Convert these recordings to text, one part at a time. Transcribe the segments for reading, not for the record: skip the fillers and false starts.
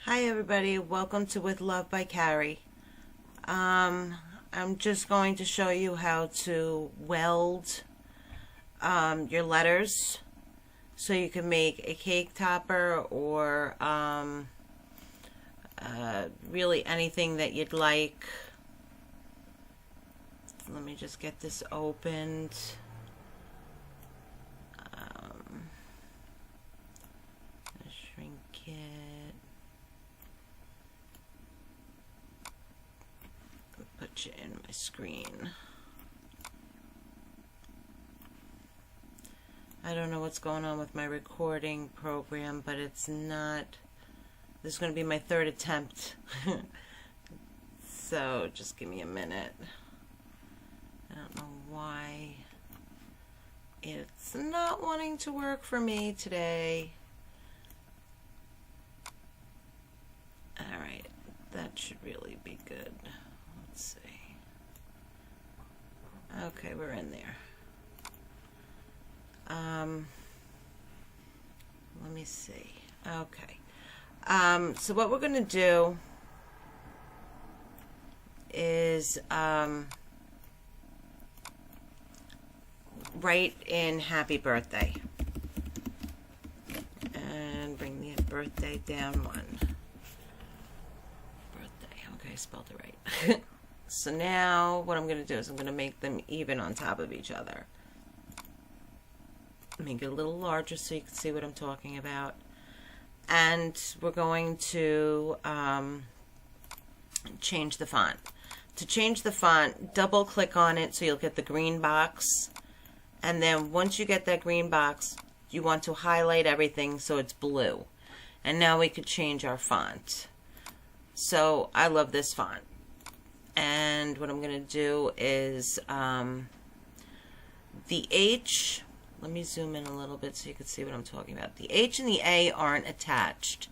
Hi everybody, welcome to With Love by Carrie. I'm just going to show you how to weld your letters so you can make a cake topper or really anything that you'd like. Let me just get this opened. Shrink it. Put you in my screen. I don't know what's going on with my recording program, but it's not. This is going to be my third attempt. So just give me a minute. I don't know why it's not wanting to work for me today. Alright, that should really be good. Let's see. Okay, we're in there. Let me see. Okay. So what we're going to do is write in happy birthday. And bring the birthday down one. Birthday. Okay, I spelled it right. So now what I'm going to do is I'm going to make them even on top of each other. Make it a little larger so you can see what I'm talking about. And we're going to change the font. To change the font, double click on it so you'll get the green box. And then once you get that green box, you want to highlight everything so it's blue. And now we could change our font. So I love this font. And what I'm going to do is the H, let me zoom in a little bit so you can see what I'm talking about. The H and the A aren't attached.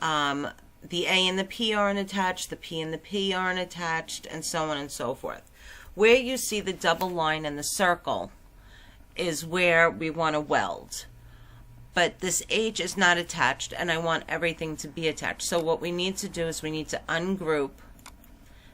The A and the P aren't attached, the P and the P aren't attached, and so on and so forth. Where you see the double line and the circle is where we want to weld. But this H is not attached, and I want everything to be attached. So what we need to do is we need to ungroup,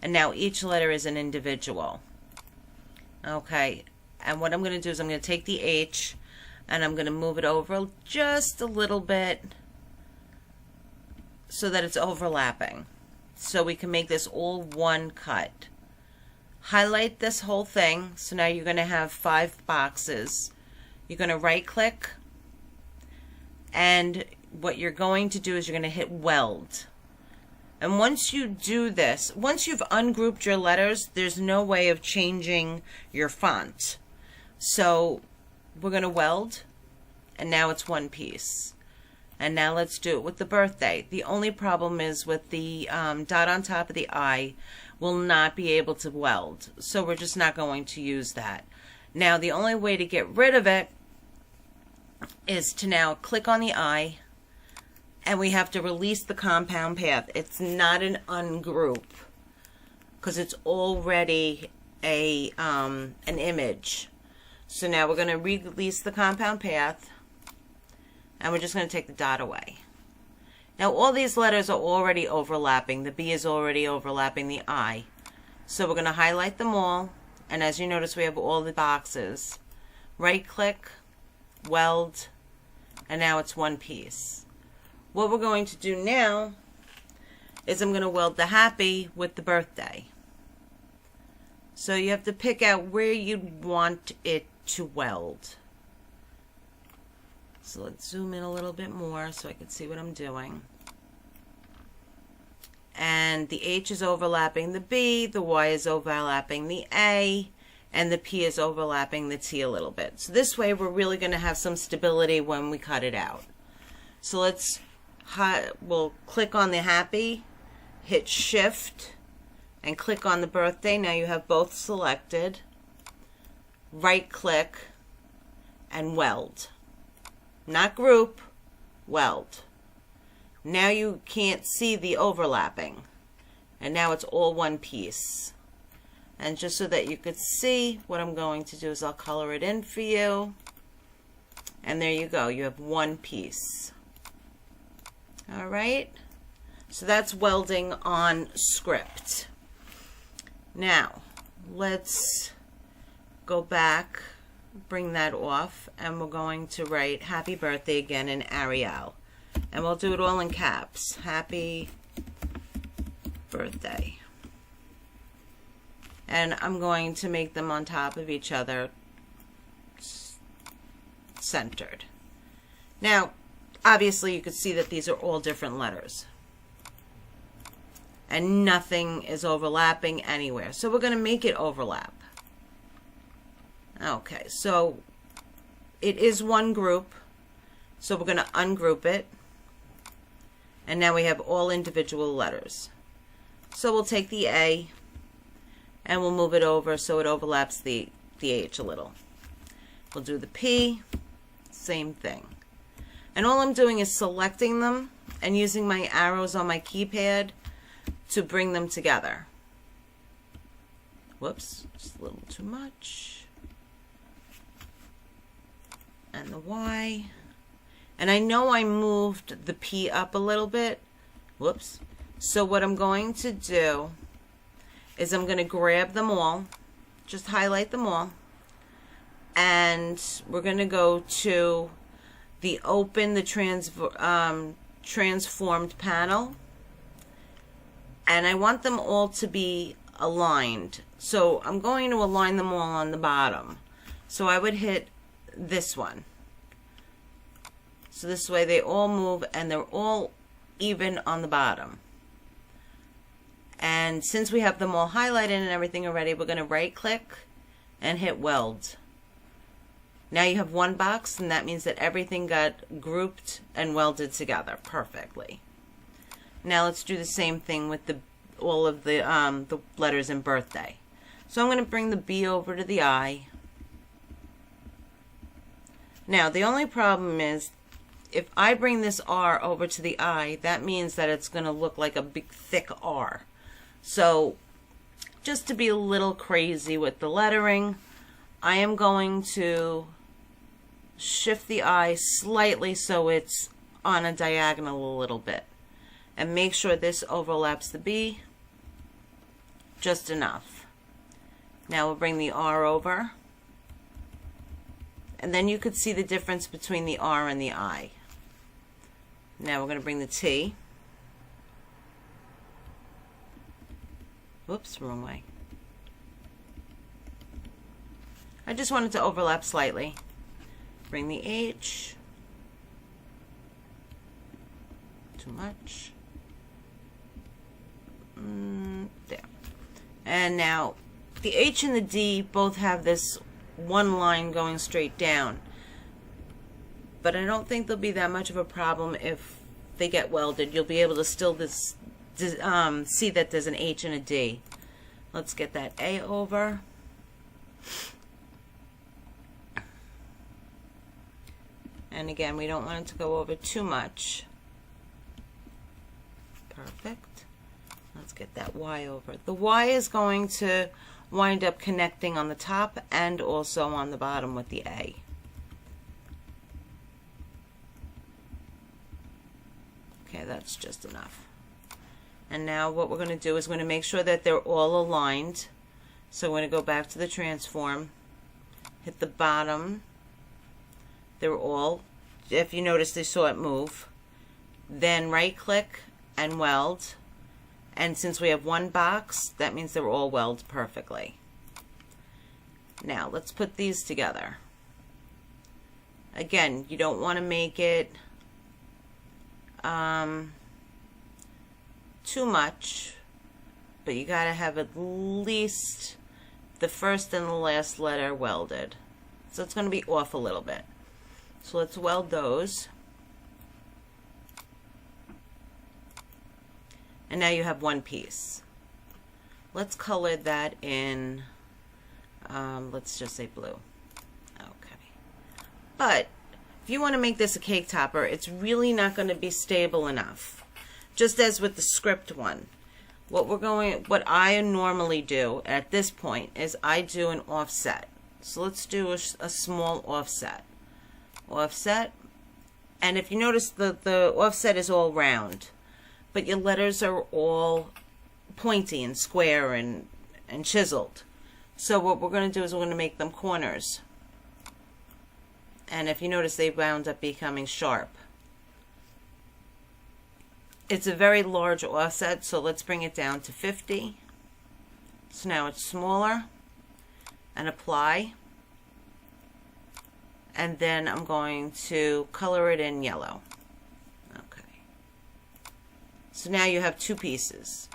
and now each letter is an individual. Okay, and what I'm going to do is I'm going to take the H, and I'm going to move it over just a little bit so that it's overlapping. So we can make this all one cut. Highlight this whole thing. So now you're going to have 5 boxes. You're going to right click, and what you're going to do is you're going to hit weld. And once you do this, once you've ungrouped your letters, there's no way of changing your font. So we're going to weld, and now it's one piece. And now let's do it with the birthday. The only problem is with the dot on top of the I will not be able to weld. So we're just not going to use that. Now the only way to get rid of it is to now click on the I, and we have to release the compound path. It's not an ungroup because it's already a an image. So now we're going to release the compound path, and we're just going to take the dot away. Now all these letters are already overlapping. The B is already overlapping the I. So we're going to highlight them all, and as you notice we have all the boxes. Right click, weld, and now it's one piece. What we're going to do now is I'm going to weld the happy with the birthday. So you have to pick out where you want it to weld. So let's zoom in a little bit more so I can see what I'm doing. And the H is overlapping the B, the Y is overlapping the A, and the P is overlapping the T a little bit. So this way we're really going to have some stability when we cut it out. So we'll click on the happy, hit shift, and click on the birthday. Now you have both selected. Right click and weld. Not group, weld. Now you can't see the overlapping. And now it's all one piece. And just so that you could see, what I'm going to do is I'll color it in for you. And there you go. You have one piece. All right. So that's welding on script. Now, let's go back, bring that off, and we're going to write happy birthday again in Arial. And we'll do it all in caps. Happy birthday. And I'm going to make them on top of each other, centered. Now, obviously you could see that these are all different letters. And nothing is overlapping anywhere. So we're going to make it overlap. Okay, so it is one group. So we're going to ungroup it. And now we have all individual letters. So we'll take the A and we'll move it over so it overlaps the H a little. We'll do the P, same thing. And all I'm doing is selecting them and using my arrows on my keypad to bring them together. Whoops, just a little too much. And the Y. And I know I moved the P up a little bit. Whoops. So what I'm going to do is I'm going to grab them all, just highlight them all, and we're going to go to the open the transformed panel, and I want them all to be aligned. So I'm going to align them all on the bottom. So I would hit this one. So this way they all move and they're all even on the bottom. And since we have them all highlighted and everything already, we're going to right click and hit weld. Now you have one box, and that means that everything got grouped and welded together perfectly. Now let's do the same thing with all of the letters in birthday. So I'm going to bring the B over to the I. Now the only problem is if I bring this R over to the I, that means that it's going to look like a big thick R. So just to be a little crazy with the lettering, I am going to shift the I slightly so it's on a diagonal a little bit. And make sure this overlaps the B just enough. Now we'll bring the R over. And then you could see the difference between the R and the I. Now we're going to bring the T. Whoops, wrong way. I just wanted to overlap slightly. Bring the H. Too much. There. And now the H and the D both have this one line going straight down. But I don't think there'll be that much of a problem if they get welded. You'll be able to still see that there's an H and a D. Let's get that A over. And again, we don't want it to go over too much. Perfect. Let's get that Y over. The Y is going to wind up connecting on the top and also on the bottom with the A. Okay, that's just enough. And now what we're going to do is we're going to make sure that they're all aligned. So we're going to go back to the transform, hit the bottom. They're all, if you notice, they saw it move. Then right click and weld. And since we have one box, that means they're all welded perfectly. Now let's put these together. Again, you don't want to make it too much, but you got to have at least the first and the last letter welded. So it's going to be off a little bit. So let's weld those. And now you have one piece. Let's color that in, let's just say blue. Okay. But if you want to make this a cake topper, it's really not going to be stable enough. Just as with the script one. What I normally do at this point is I do an offset. So let's do a small offset. Offset. And if you notice, the offset is all round. but your letters are all pointy and square and chiseled. So what we're going to do is we're going to make them corners. And if you notice, they wound up becoming sharp. It's a very large offset, so let's bring it down to 50. So now it's smaller, and apply. And then I'm going to color it in yellow. Okay. So now you have two pieces.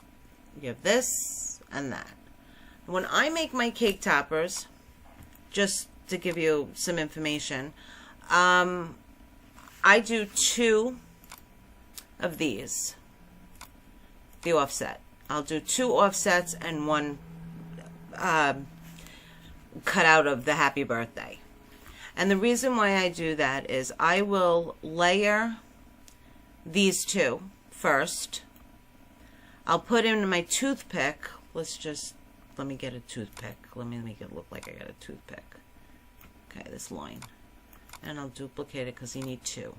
You have this and that. When I make my cake toppers, just to give you some information, I do 2 of these, the offset. I'll do 2 offsets and 1 cut out of the happy birthday. And the reason why I do that is I will layer these 2 first. I'll put in my toothpick. Let me get a toothpick. Let me make it look like I got a toothpick. Okay, this line. And I'll duplicate it because you need 2.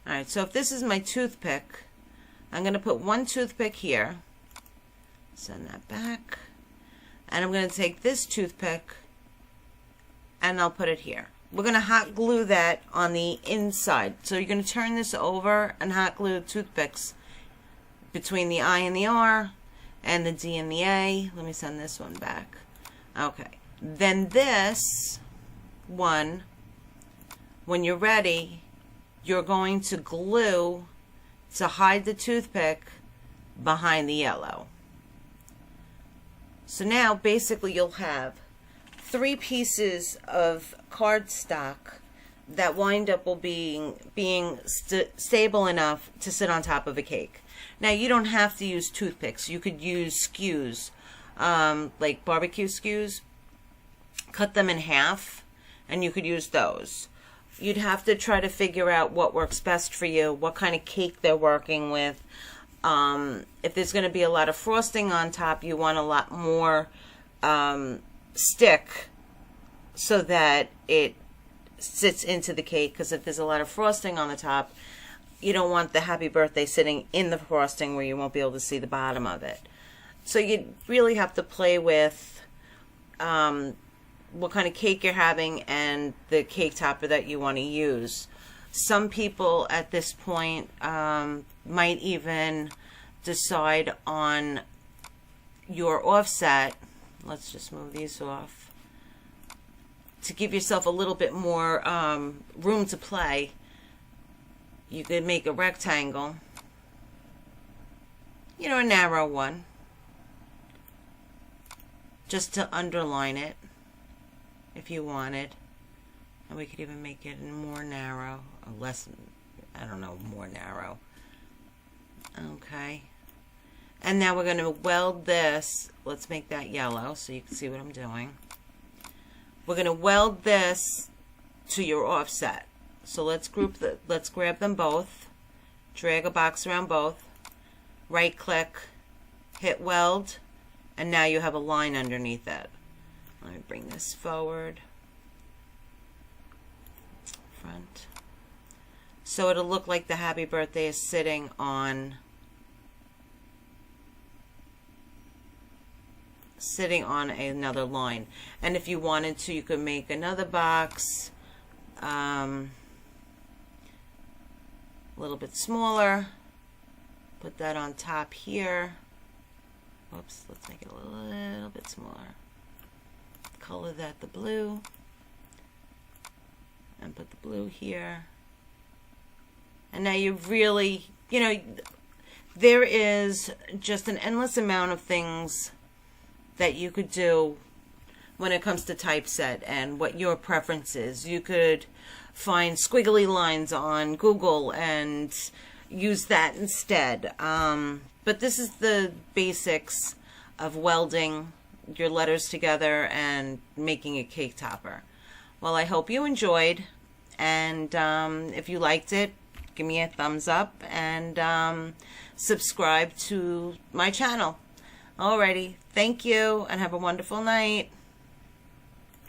Alright, so if this is my toothpick, I'm going to put 1 toothpick here. Send that back. And I'm going to take this toothpick and I'll put it here. We're going to hot glue that on the inside. So you're going to turn this over and hot glue the toothpicks between the I and the R and the D and the A. Let me send this one back. Okay. Then this one, when you're ready, you're going to glue to hide the toothpick behind the yellow. So now basically you'll have 3 pieces of cardstock that wind up being stable enough to sit on top of a cake. Now you don't have to use toothpicks. You could use skews, like barbecue skews. Cut them in half and you could use those. You'd have to try to figure out what works best for you, what kind of cake they're working with. If there's going to be a lot of frosting on top, you want a lot more stick so that it sits into the cake, because if there's a lot of frosting on the top, you don't want the happy birthday sitting in the frosting where you won't be able to see the bottom of it. So you really have to play with what kind of cake you're having and the cake topper that you want to use. Some people at this point might even decide on your offset. Let's just move these off. To give yourself a little bit more room to play, you could make a rectangle, you know, a narrow one, just to underline it if you wanted. And we could even make it more narrow, or less, I don't know, more narrow. Okay. And now we're going to weld this. Let's make that yellow so you can see what I'm doing. We're going to weld this to your offset. So let's grab them both, drag a box around both, right click, hit weld, and now you have a line underneath it. Let me bring this forward, front. So it'll look like the happy birthday is sitting on another line. And if you wanted to, you could make another box a little bit smaller, put that on top here. Whoops, let's make it a little bit smaller. Color that the blue and put the blue here. And now you really, you know, there is just an endless amount of things that you could do when it comes to typeset and what your preference is. You could find squiggly lines on Google and use that instead. But this is the basics of welding your letters together and making a cake topper. Well, I hope you enjoyed, and if you liked it, give me a thumbs up and subscribe to my channel. Alrighty, thank you and have a wonderful night.